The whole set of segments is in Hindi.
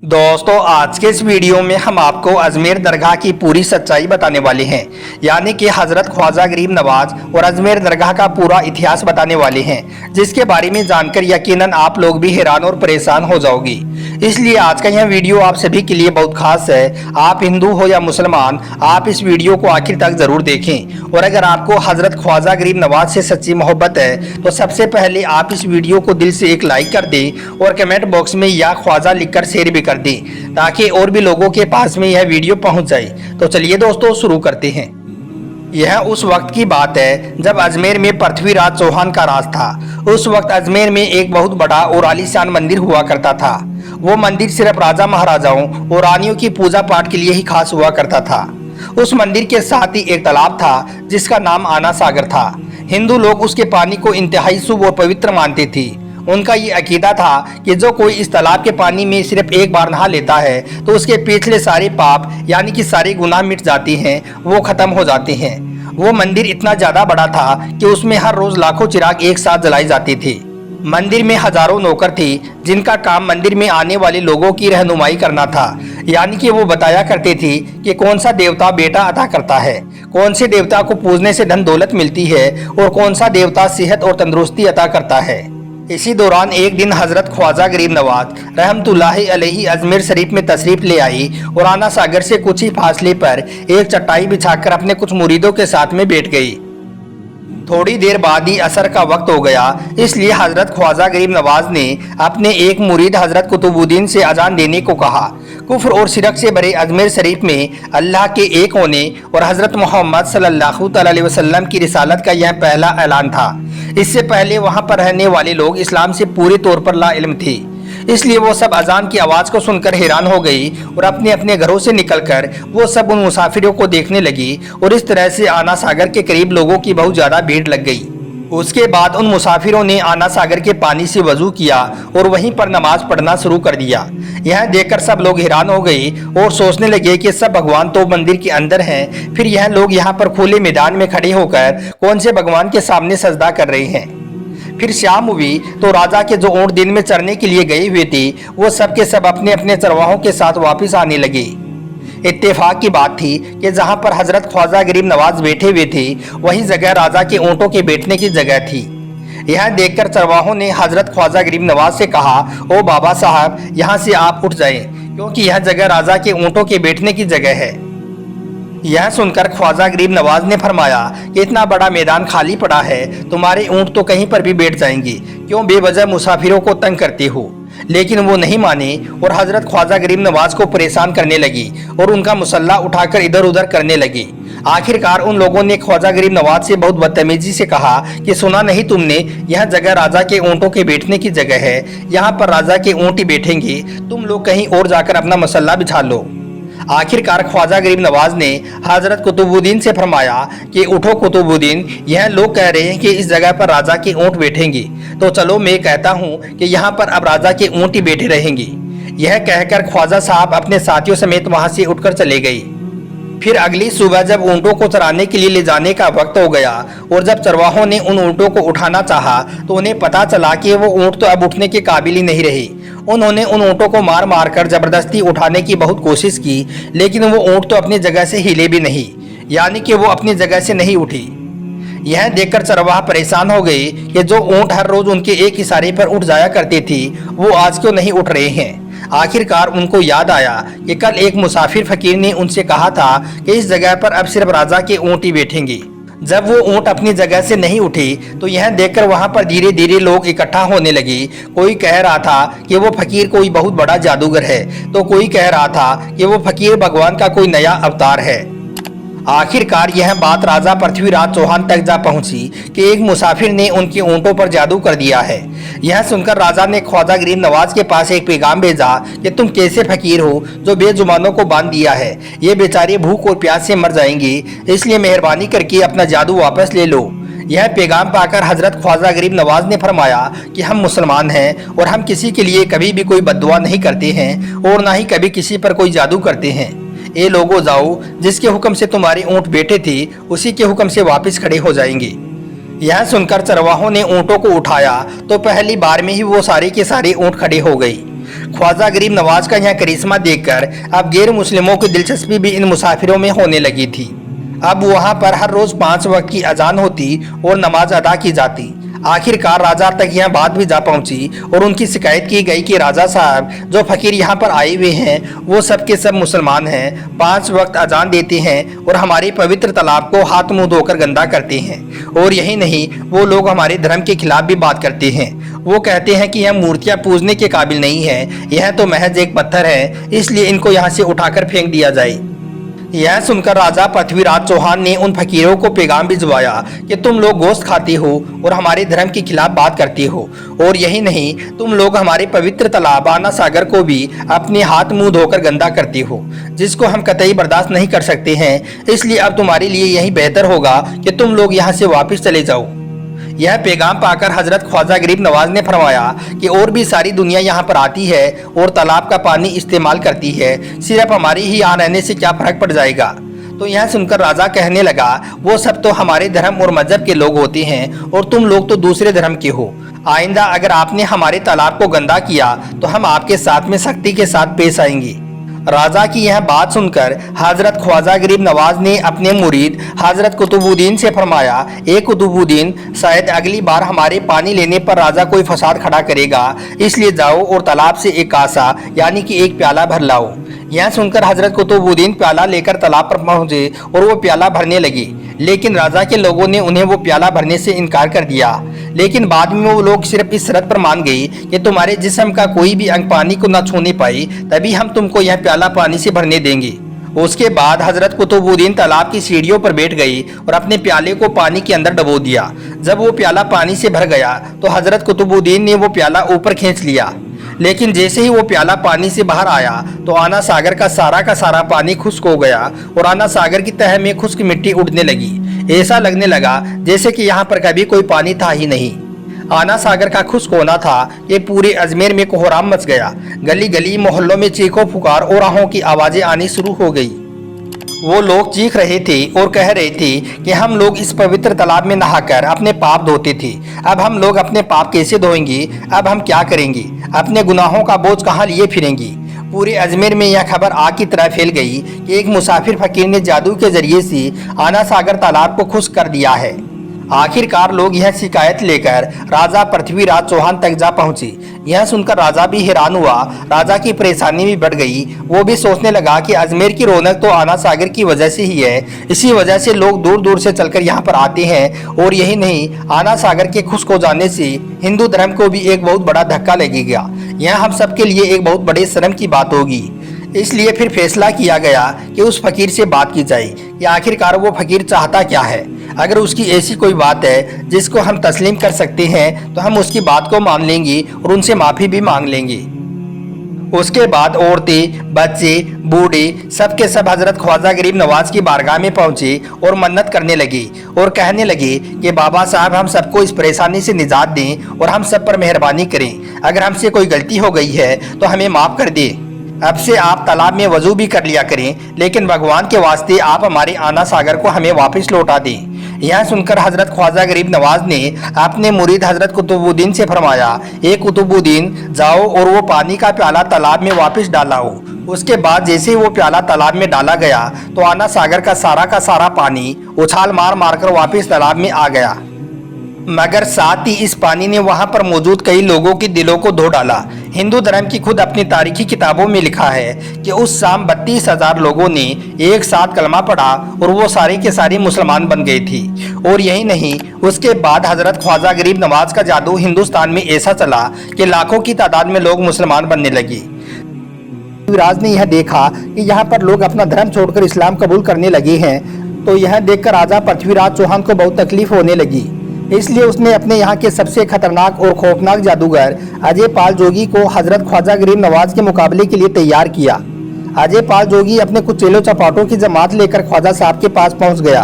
दोस्तों आज के इस वीडियो में हम आपको अजमेर दरगाह की पूरी सच्चाई बताने वाले हैं, यानी कि हजरत ख्वाजा गरीब नवाज और अजमेर दरगाह का पूरा इतिहास बताने वाले हैं, जिसके बारे में जानकर यकीनन आप लोग भी हैरान और परेशान हो जाओगी। इसलिए आज का यह वीडियो आप सभी के लिए बहुत खास है। आप हिंदू हो या मुसलमान, आप इस वीडियो को आखिर तक जरूर देखें। और अगर आपको हजरत ख्वाजा गरीब नवाज से सच्ची मोहब्बत है तो सबसे पहले आप इस वीडियो को दिल से एक लाइक कर दें और कमेंट बॉक्स में या ख्वाजा लिखकर शेयर भी कर दें, ताकि और भी लोगों के पास में यह वीडियो पहुंच जाए। तो चलिए दोस्तों शुरू करते हैं। यह उस वक्त की बात है जब अजमेर में पृथ्वीराज चौहान का राज था। उस वक्त अजमेर में एक बहुत बड़ा और आलीशान मंदिर हुआ करता था। वो मंदिर सिर्फ राजा महाराजाओं और रानियों की पूजा पाठ के लिए ही खास हुआ करता था। उस मंदिर के साथ ही एक तालाब था जिसका नाम आना सागर था। हिंदू लोग उसके पानी को इंतहाई शुभ और पवित्र मानते थे। उनका ये अकीदा था कि जो कोई इस तालाब के पानी में सिर्फ एक बार नहा लेता है तो उसके पिछले सारे पाप यानी कि सारे गुनाह मिट जाते हैं, वो खत्म हो जाते हैं। वो मंदिर इतना ज्यादा बड़ा था कि उसमें हर रोज लाखों चिराग एक साथ जलाए जाते थे। मंदिर में हजारों नौकर थे जिनका काम मंदिर में आने वाले लोगों की रहनुमाई करना था, यानी कि वो बताया करते थे कि कौन सा देवता बेटा अता करता है, कौन से देवता को पूजने से धन दौलत मिलती है और कौन सा देवता सेहत और तंदुरुस्ती अता करता है। इसी दौरान एक दिन हजरत ख्वाजा गरीब नवाज रहमतुल्लाहि अलैहि अजमेर शरीफ में तशरीफ ले आई और आना सागर से कुछ ही फासले पर एक चटाई बिछाकर अपने कुछ मुरीदों के साथ में बैठ गई। थोड़ी देर बाद ही असर का वक्त हो गया, इसलिए हजरत ख्वाजा गरीब नवाज ने अपने एक मुरीद हजरत कुतुबुद्दीन से अजान देने को कहा। कुफ्र और शिरक से भरे अजमेर शरीफ में अल्लाह के एक होने और हजरत मोहम्मद सल्लल्लाहु अलैहि वसल्लम की रिसालत का यह पहला ऐलान था। इससे पहले वहां पर रहने वाले लोग इस्लाम से पूरे तौर पर लाइल्म थे, इसलिए वो सब अजान की आवाज़ को सुनकर हैरान हो गई और अपने अपने घरों से निकलकर वो सब उन मुसाफिरों को देखने लगी और इस तरह से आना सागर के करीब लोगों की बहुत ज़्यादा भीड़ लग गई। उसके बाद उन मुसाफिरों ने आना सागर के पानी से वजू किया और वहीं पर नमाज पढ़ना शुरू कर दिया। यह देखकर सब लोग हैरान हो गए और सोचने लगे कि सब भगवान तो मंदिर के अंदर हैं, फिर यह लोग यहाँ पर खुले मैदान में खड़े होकर कौन से भगवान के सामने सजदा कर रहे हैं। फिर शाम हुई तो राजा के जो ऊंट दिन में चरने के लिए गए हुए थे वो सब के सब अपने अपने चरवाहों के साथ वापस आने लगे। इत्तेफाक की बात थी कि जहां पर हजरत ख्वाजा गरीब नवाज बैठे हुए थे वही जगह राजा के ऊंटों के बैठने की जगह थी। यह देखकर चरवाहों ने हजरत ख्वाजा गरीब नवाज से कहा, ओ बाबा साहब, यहाँ से आप उठ जाएं, क्योंकि यह जगह राजा के ऊंटों के बैठने की जगह है। यह सुनकर ख्वाजा गरीब नवाज ने फरमाया कि इतना बड़ा मैदान खाली पड़ा है, तुम्हारे ऊंट तो कहीं पर भी बैठ जाएंगे, क्यों बेवजह मुसाफिरों को तंग करते हो। लेकिन वो नहीं माने और हजरत ख्वाजा गरीब नवाज को परेशान करने लगी और उनका मुसल्ला उठाकर इधर उधर करने लगी। आखिरकार उन लोगों ने ख्वाजा गरीब नवाज से बहुत बदतमीजी से कहा कि सुना नहीं तुमने, यह जगह राजा के ऊंटों के बैठने की जगह है, यहाँ पर राजा के ऊंट ही बैठेंगे, तुम लोग कहीं और जाकर अपना मसल्ला बिछा लो। आखिरकार ख्वाजा गरीब नवाज ने हजरत कुतुबुद्दीन से फरमाया कि उठो कुतुबुद्दीन, यह लोग कह रहे हैं कि इस जगह पर राजा के ऊंट बैठेंगे, तो चलो मैं कहता हूं कि यहाँ पर अब राजा के ऊंट ही बैठे रहेंगे। यह कहकर ख्वाजा साहब अपने साथियों समेत वहां से उठकर चले गए। फिर अगली सुबह जब ऊंटों को चराने के लिए ले जाने का वक्त हो गया और जब चरवाहों ने उन ऊंटों को उठाना चाहा तो उन्हें पता चला कि वो ऊंट तो अब उठने के काबिल ही नहीं रहे। उन्होंने उन ऊंटों को मार मार कर जबरदस्ती उठाने की बहुत कोशिश की, लेकिन वो ऊंट तो अपनी जगह से हिले भी नहीं, यानी कि वो अपनी जगह से नहीं उठी। यह देखकर चरवाहा परेशान हो गए कि जो ऊंट हर रोज उनके एक इशारे पर उठ जाया करते थे वो आज क्यों नहीं उठ रहे हैं। आखिरकार उनको याद आया कि कल एक मुसाफिर फकीर ने उनसे कहा था कि इस जगह पर अब सिर्फ राजा के ऊंट ही बैठेंगे। जब वो ऊंट अपनी जगह से नहीं उठे तो यह देखकर वहां पर धीरे धीरे लोग इकट्ठा होने लगे। कोई कह रहा था कि वो फकीर कोई बहुत बड़ा जादूगर है, तो कोई कह रहा था कि वो फकीर भगवान का कोई नया अवतार है। आखिरकार यह बात राजा पृथ्वीराज चौहान तक जा पहुंची कि एक मुसाफिर ने उनके ऊंटों पर जादू कर दिया है। यह सुनकर राजा ने ख्वाजा गरीब नवाज के पास एक पैगाम भेजा कि तुम कैसे फकीर हो जो बेजुबानों को बांध दिया है, ये बेचारे भूख और प्यास से मर जाएंगे, इसलिए मेहरबानी करके अपना जादू वापस ले लो। यह पैगाम पाकर हजरत ख्वाजा गरीब नवाज ने फरमाया कि हम मुसलमान हैं और हम किसी के लिए कभी भी कोई बद्दुआ नहीं करते हैं और ना ही कभी किसी पर कोई जादू करते हैं। ये लोगों जाओ, जिसके हुक्म से तुम्हारे ऊंट बैठे थे उसी के हुक्म से वापस खड़े हो जाएंगे। यह सुनकर चरवाहों ने ऊंटों को उठाया तो पहली बार में ही वो सारे के सारे ऊंट खड़े हो गए। ख्वाजा गरीब नवाज का यह करिश्मा देखकर अब गैर मुस्लिमों की दिलचस्पी भी इन मुसाफिरों में होने लगी थी। अब वहां पर हर रोज 5 वक्त की अजान होती और नमाज अदा की जाती। आखिरकार राजा तक यह बात भी जा पहुंची और उनकी शिकायत की गई कि राजा साहब, जो फकीर यहाँ पर आए हुए हैं वो सब के सब मुसलमान हैं, 5 वक्त अजान देते हैं और हमारे पवित्र तालाब को हाथ मुंह धोकर गंदा करते हैं। और यही नहीं, वो लोग हमारे धर्म के खिलाफ भी बात करते हैं। वो कहते हैं कि यह मूर्तियां पूजने के काबिल नहीं है, यह तो महज एक पत्थर है, इसलिए इनको यहाँ से उठाकर फेंक दिया जाए। यह सुनकर राजा पृथ्वीराज चौहान ने उन फकीरों को पैगाम भिजवाया कि तुम लोग गोश्त खाते हो और हमारे धर्म के खिलाफ बात करते हो, और यही नहीं, तुम लोग हमारे पवित्र तालाब आना सागर को भी अपने हाथ मुंह धोकर गंदा करते हो, जिसको हम कतई बर्दाश्त नहीं कर सकते हैं। इसलिए अब तुम्हारे लिए यही बेहतर होगा कि तुम लोग यहाँ से वापस चले जाओ। यह पैगाम पाकर हजरत ख्वाजा गरीब नवाज ने फरमाया कि और भी सारी दुनिया यहाँ पर आती है और तालाब का पानी इस्तेमाल करती है, सिर्फ हमारे ही यहाँ रहने से क्या फर्क पड़ जाएगा। तो यह सुनकर राजा कहने लगा, वो सब तो हमारे धर्म और मजहब के लोग होते हैं और तुम लोग तो दूसरे धर्म के हो। आइंदा अगर आपने हमारे तालाब को गंदा किया तो हम आपके साथ में सख्ती के साथ पेश आएंगे। राजा की यह बात सुनकर हजरत ख्वाजा गरीब नवाज ने अपने मुरीद हजरत कुतुबुद्दीन से फरमाया, ए कुतुबुद्दीन, शायद अगली बार हमारे पानी लेने पर राजा कोई फसाद खड़ा करेगा, इसलिए जाओ और तालाब से एक कासा यानी कि एक प्याला भर लाओ। यह सुनकर हजरत कुतुबुद्दीन प्याला लेकर तालाब पर पहुंचे और वो प्याला भरने लगे, लेकिन राजा के लोगों ने उन्हें वो प्याला भरने से इनकार कर दिया। लेकिन बाद में वो लोग सिर्फ इस शर्त पर मान गए कि तुम्हारे जिस्म का कोई भी अंग पानी को न छूने पाए, तभी हम तुमको यह प्याला पानी से भरने देंगे। उसके बाद हजरत कुतुबुद्दीन तालाब की सीढ़ियों पर बैठ गई और अपने प्याले को पानी के अंदर डबो दिया। जब वो प्याला पानी से भर गया तो हजरत कुतुबुद्दीन ने वो प्याला ऊपर खींच लिया, लेकिन जैसे ही वो प्याला पानी से बाहर आया तो आना सागर का सारा पानी खुश्क हो गया और आना सागर की तह में खुश्क मिट्टी उड़ने लगी। ऐसा लगने लगा जैसे कि यहाँ पर कभी कोई पानी था ही नहीं। आना सागर का खुश्क होना था कि पूरे अजमेर में कोहराम मच गया। गली गली मोहल्लों में चीखों पुकार और आहों की आवाजें आनी शुरू हो गई। वो लोग चीख रहे थे और कह रहे थे कि हम लोग इस पवित्र तालाब में नहाकर अपने पाप धोते थे, अब हम लोग अपने पाप कैसे धोएंगे, अब हम क्या करेंगे, अपने गुनाहों का बोझ कहाँ लिए फिरेंगे। पूरे अजमेर में यह खबर आग की तरह फैल गई कि एक मुसाफिर फकीर ने जादू के जरिए से आना सागर तालाब को खुश्क कर दिया है। आखिरकार लोग यह शिकायत लेकर राजा पृथ्वीराज चौहान तक जा पहुंचे। यह सुनकर राजा भी हैरान हुआ, राजा की परेशानी भी बढ़ गई। वो भी सोचने लगा कि अजमेर की रौनक तो आना सागर की वजह से ही है, इसी वजह से लोग दूर दूर से चलकर यहाँ पर आते हैं। और यही नहीं, आना सागर के खुश्क हो जाने से हिंदू धर्म को भी एक बहुत बड़ा धक्का लगेगा। यह हम सब के लिए एक बहुत बड़े शर्म की बात होगी। इसलिए फिर फैसला किया गया कि उस फकीर से बात की जाए कि आखिरकार वो फकीर चाहता क्या है। अगर उसकी ऐसी कोई बात है जिसको हम तस्लीम कर सकते हैं तो हम उसकी बात को मान लेंगे और उनसे माफ़ी भी मांग लेंगे। उसके बाद औरतें, बच्चे, बूढ़े सबके सब हजरत ख्वाजा गरीब नवाज की बारगाह में पहुंचे और मन्नत करने लगे और कहने लगे कि बाबा साहब, हम सबको इस परेशानी से निजात दें और हम सब पर मेहरबानी करें। अगर हमसे कोई गलती हो गई है तो हमें माफ़ कर दें। अब से आप तालाब में वजू भी कर लिया करें, लेकिन भगवान के वास्ते आप हमारे आना सागर को हमें वापस लौटा दें। यह सुनकर हजरत ख्वाजा गरीब नवाज ने अपने मुरीद हजरत कुतुबुद्दीन से फरमाया, ए कुतुबुद्दीन, जाओ और वो पानी का प्याला तालाब में वापस डालाओ। उसके बाद जैसे ही वो प्याला तालाब में डाला गया तो आना सागर का सारा पानी उछाल मार मार कर वापस तालाब में आ गया। मगर साथ ही इस पानी ने वहां पर मौजूद कई लोगों के दिलों को धो डाला। हिंदू धर्म की खुद अपनी तारीखी किताबों में लिखा है कि उस शाम 32,000 लोगों ने एक साथ कलमा पढ़ा और वो सारे के सारे मुसलमान बन गए थे। और यही नहीं, उसके बाद हजरत ख्वाजा गरीब नवाज का जादू हिंदुस्तान में ऐसा चला कि लाखों की तादाद में लोग मुसलमान बनने लगे। राज ने यह देखा कि यहाँ पर लोग अपना धर्म छोड़कर इस्लाम कबूल करने लगे हैं, तो यह देखकर राजा पृथ्वीराज चौहान को बहुत तकलीफ होने लगी। इसलिए उसने अपने यहाँ के सबसे खतरनाक और खौफनाक जादूगर अजय पाल जोगी को हजरत ख्वाजा गरीब नवाज के मुकाबले के लिए तैयार किया। अजय पाल जोगी अपने कुछ चेलो चपाटों की जमात लेकर ख्वाजा साहब के पास पहुँच गया।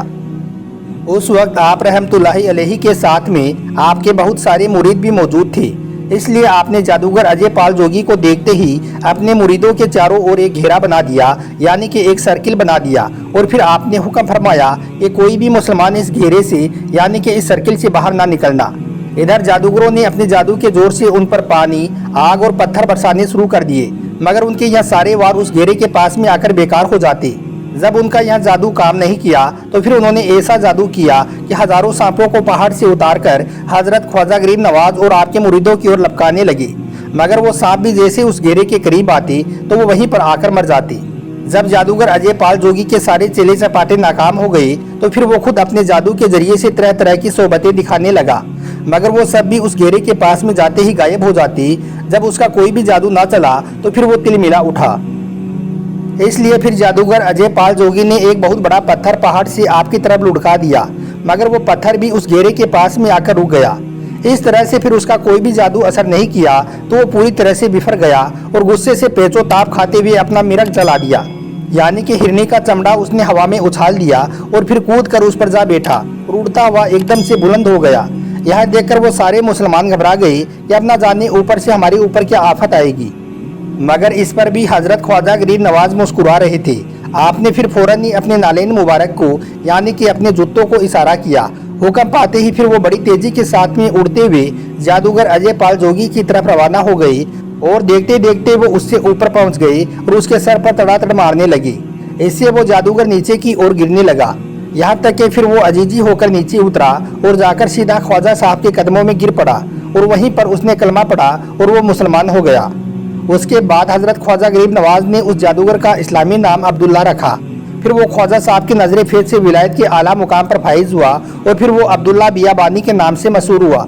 उस वक्त आप रहमतुल्लाहि अलैहि के साथ में आपके बहुत सारे मुरीद भी मौजूद थे। इसलिए आपने जादूगर अजय पाल जोगी को देखते ही अपने मुरीदों के चारों ओर एक घेरा बना दिया, यानी कि एक सर्किल बना दिया। और फिर आपने हुक्म फरमाया कि कोई भी मुसलमान इस घेरे से यानी कि इस सर्किल से बाहर ना निकलना। इधर जादूगरों ने अपने जादू के जोर से उन पर पानी, आग और पत्थर बरसाने शुरू कर दिए, मगर उनके यह सारे वार उस घेरे के पास में आकर बेकार हो जाते। जब उनका यह जादू काम नहीं किया तो फिर उन्होंने ऐसा जादू किया कि हजारों सांपों को पहाड़ से उतारकर हजरत ख्वाजा गरीब नवाज और आपके मुरीदों की ओर लपकाने लगे, मगर वो सांप भी जैसे उस घेरे के करीब आते तो वो वहीं पर आकर मर जाते। जब जादूगर अजय पाल जोगी के सारे चेले चपाटे नाकाम हो गए तो फिर वो खुद अपने जादू के जरिए से तरह तरह की सोबतें दिखाने लगा, मगर वो सब भी उस घेरे के पास में जाते ही गायब हो जाती। जब उसका कोई भी जादू ना चला तो फिर वो तिलमिला उठा। इसलिए फिर जादूगर अजय पाल जोगी ने एक बहुत बड़ा पत्थर पहाड़ से आपकी तरफ लुढ़का दिया, मगर वो पत्थर भी उस घेरे के पास में आकर रुक गया। इस तरह से फिर उसका कोई भी जादू असर नहीं किया तो वो पूरी तरह से बिफर गया और गुस्से से पेचो ताप खाते हुए अपना मिरग जला दिया, यानी कि हिरनी का चमड़ा उसने हवा में उछाल दिया और फिर कूद कर उस पर जा बैठा और उड़ता हुआ एकदम से बुलंद हो गया। यह देखकर वो सारे मुसलमान घबरा गए कि अब ना जाने ऊपर से हमारे ऊपर क्या आफत आएगी, मगर इस पर भी हजरत ख्वाजा गरीब नवाज मुस्कुरा रहे थे। आपने फिर फौरन ही अपने नालेन मुबारक को यानी कि अपने जूतों को इशारा किया। हुक्म पाते ही फिर वो बड़ी तेजी के साथ में उड़ते हुए जादूगर अजय पाल जोगी की तरफ रवाना हो गए और देखते देखते वो उससे ऊपर पहुंच गए और उसके सर पर तड़ातड़ मारने लगे। इससे वो जादूगर नीचे की ओर गिरने लगा, यहाँ तक कि फिर वो अजीजी होकर नीचे उतरा और जाकर सीधा ख्वाजा साहब के कदमों में गिर पड़ा और वहीं पर उसने कलमा पढ़ा और वो मुसलमान हो गया। उसके बाद हजरत ख्वाजा गरीब नवाज ने उस जादूगर का इस्लामी नाम अब्दुल्ला रखा। फिर वो ख्वाजा साहब की नजर फेज से विलायत के आला मुकाम पर फाइज हुआ और फिर वो अब्दुल्ला बियाबानी के नाम से मशहूर हुआ।